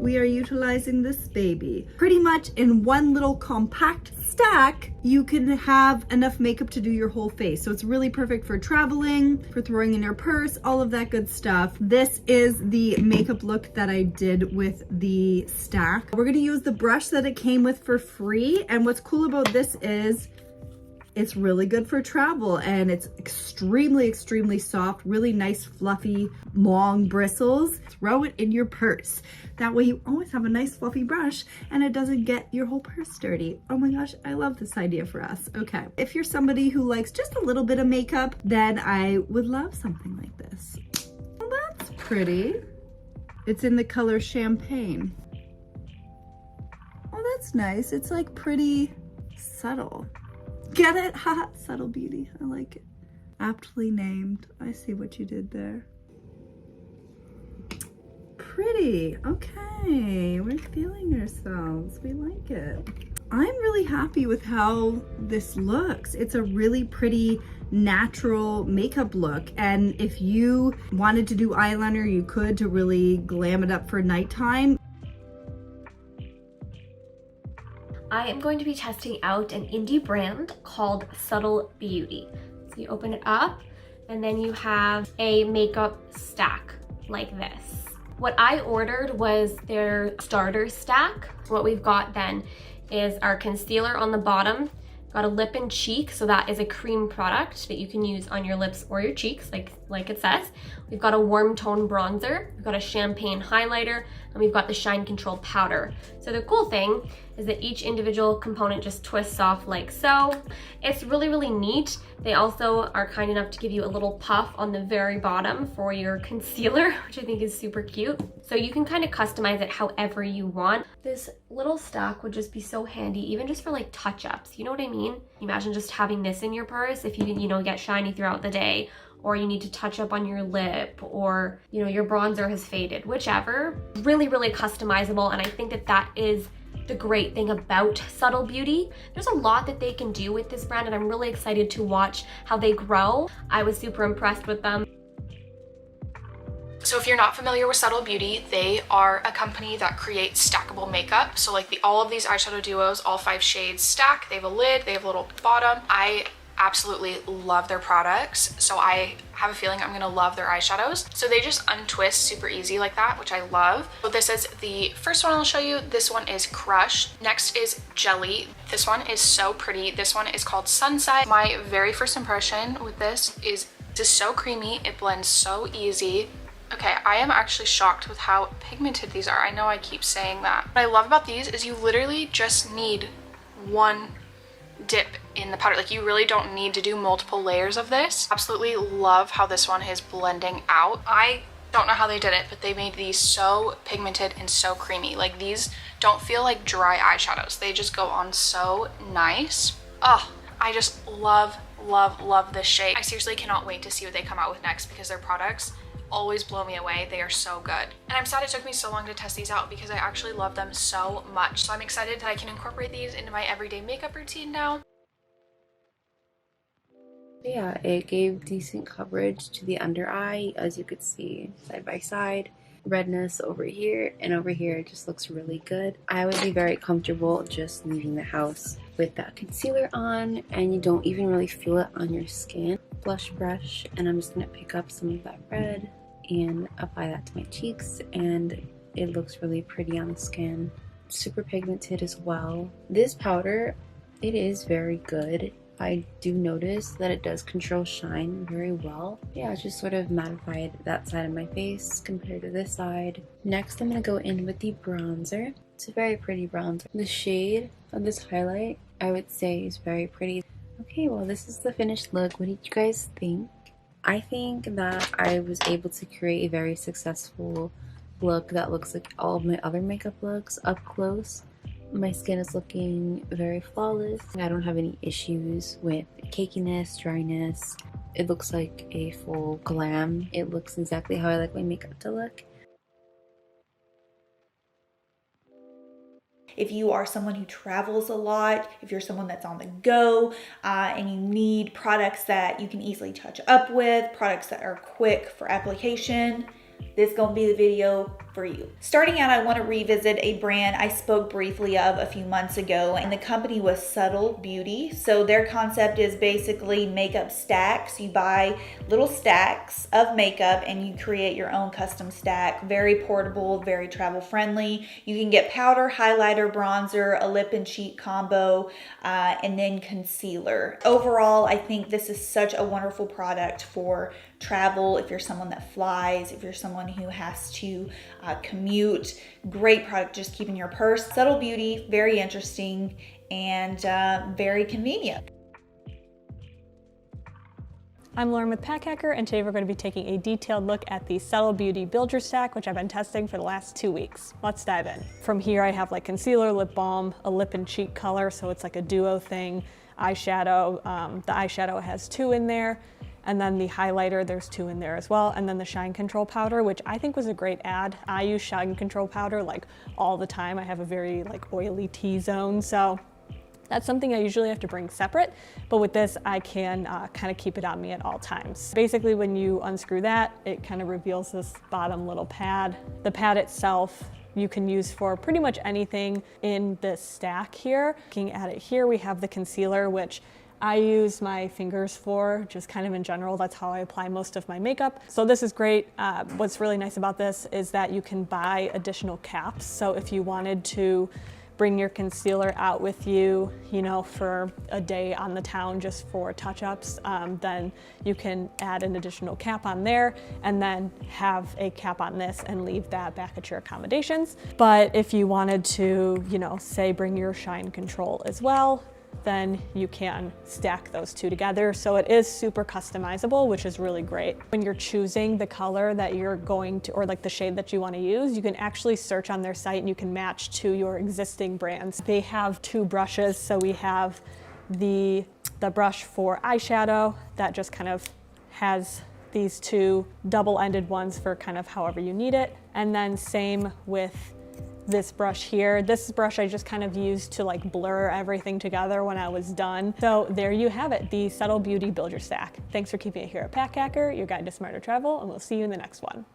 we are utilizing this baby. Pretty much in one little compact stack, you can have enough makeup to do your whole face. So it's really perfect for traveling, for throwing in your purse, all of that good stuff. This is the makeup look that I did with the stack. We're gonna use the brush that it came with for free. And what's cool about this is it's really good for travel, and it's extremely soft, really nice, fluffy, long bristles. Throw it in your purse. That way you always have a nice fluffy brush and it doesn't get your whole purse dirty. Oh my gosh, I love this idea for us. Okay, if you're somebody who likes just a little bit of makeup, then I would love something like this. Well, that's pretty. It's in the color Champagne. Oh, that's nice. It's like pretty subtle. Get it? Haha, Subtle Beauty. I like it. Aptly named. I see what you did there. Pretty. Okay, we're feeling ourselves. We like it. I'm really happy with how this looks. It's a really pretty natural makeup look, and if you wanted to do eyeliner, you could, to really glam it up for nighttime. I am going to be testing out an indie brand called Subtl Beauty. So you open it up and then you have a makeup stack like this. What I ordered was their starter stack. What we've got then is our concealer on the bottom, got a lip and cheek, so that is a cream product that you can use on your lips or your cheeks, like it says. We've got a warm tone bronzer, we've got a champagne highlighter, and we've got the shine control powder. So the cool thing is that each individual component just twists off like so. It's really neat. They also are kind enough to give you a little puff on the very bottom for your concealer, which I think is super cute. So you can kind of customize it however you want. This little stack would just be so handy, even just for like touch-ups, you know what I mean? Imagine just having this in your purse if you know, get shiny throughout the day, or you need to touch up on your lip, or you know, your bronzer has faded, whichever. Really customizable, and I think that that is the great thing about Subtl Beauty. There's a lot that they can do with this brand, and I'm really excited to watch how they grow. I was super impressed with them. So if you're not familiar with Subtl Beauty, they are a company that creates stackable makeup. So like all of these eyeshadow duos, all 5 shades stack. They have a lid, they have a little bottom. I absolutely love their products, so I have a feeling I'm gonna love their eyeshadows. So they just untwist super easy like that, which I love. So this is the first one I'll show you. This one is Crush. Next is Jelly. This one is so pretty. This one is called Sunset. My very first impression with this is so creamy. It blends so easy. Okay, I am actually shocked with how pigmented these are. I know I keep saying that. What I love about these is you literally just need one dip in the powder. Like, you really don't need to do multiple layers of this. Absolutely love how this one is blending out. I don't know how they did it, but they made these so pigmented and so creamy. Like, these don't feel like dry eyeshadows. They just go on so nice. Oh, I just love this shade. I seriously cannot wait to see what they come out with next, because their products always blow me away. They are so good. And I'm sad it took me so long to test these out, because I actually love them so much. So I'm excited that I can incorporate these into my everyday makeup routine now. Yeah, it gave decent coverage to the under eye, as you could see side by side. Redness over here and over here, it just looks really good. I would be very comfortable just leaving the house with that concealer on, and you don't even really feel it on your skin. Blush brush, and I'm just gonna pick up some of that red and apply that to my cheeks, and it looks really pretty on the skin. Super pigmented as well. This powder, it is very good. I do notice that it does control shine very well. Yeah, it's just sort of mattified that side of my face compared to this side. Next, I'm gonna go in with the bronzer. It's a very pretty bronzer. The shade of this highlight, I would say, is very pretty. Okay, well, this is the finished look. What did you guys think? I think that I was able to create a very successful look that looks like all of my other makeup looks up close. My skin is looking very flawless. I don't have any issues with cakiness, dryness. It looks like a full glam. It looks exactly how I like my makeup to look. If you are someone who travels a lot, if you're someone that's on the go, and you need products that you can easily touch up with, products that are quick for application, this is gonna be the video for you. Starting out, I want to revisit a brand I spoke briefly of a few months ago, and the company was Subtl Beauty. So their concept is basically makeup stacks. You buy little stacks of makeup and you create your own custom stack. Very portable, very travel friendly. You can get powder, highlighter, bronzer, a lip and cheek combo, and then concealer. Overall, I think this is such a wonderful product for travel. If you're someone that flies, if you're someone who has to commute, great product just keep in your purse. Subtl Beauty, very interesting and very convenient. I'm Lauren with Packhacker, and today we're going to be taking a detailed look at the Subtl Beauty Builder Stack, which I've been testing for the last 2 weeks. Let's dive in. From here I have like concealer, lip balm, a lip and cheek color, so it's like a duo thing, eyeshadow. The eyeshadow has 2 in there, and then the highlighter, there's 2 in there as well, and then the shine control powder, which I think was a great add. I use shine control powder like all the time. I have a very like oily T-zone, so that's something I usually have to bring separate, but with this I can kind of keep it on me at all times. Basically when you unscrew that, it kind of reveals this bottom little pad. The pad itself you can use for pretty much anything in this stack here. Looking at it here, we have the concealer, which I use my fingers for, just kind of in general. That's how I apply most of my makeup. So this is great. What's really nice about this is that you can buy additional caps. So if you wanted to bring your concealer out with you, you know, for a day on the town just for touch-ups, then you can add an additional cap on there and then have a cap on this and leave that back at your accommodations. But if you wanted to, you know, say bring your shine control as well, then you can stack those 2 together. So it is super customizable, which is really great. When you're choosing the color that you're going to, or like the shade that you want to use, you can actually search on their site and you can match to your existing brands. They have 2 brushes. So we have the brush for eyeshadow that just kind of has these 2 double-ended ones for kind of however you need it. And then same with this brush here. This brush I just kind of used to like blur everything together when I was done. So there you have it, the Subtl Beauty Builder Stack. Thanks for keeping it here at Packhacker, your guide to smarter travel, and we'll see you in the next one.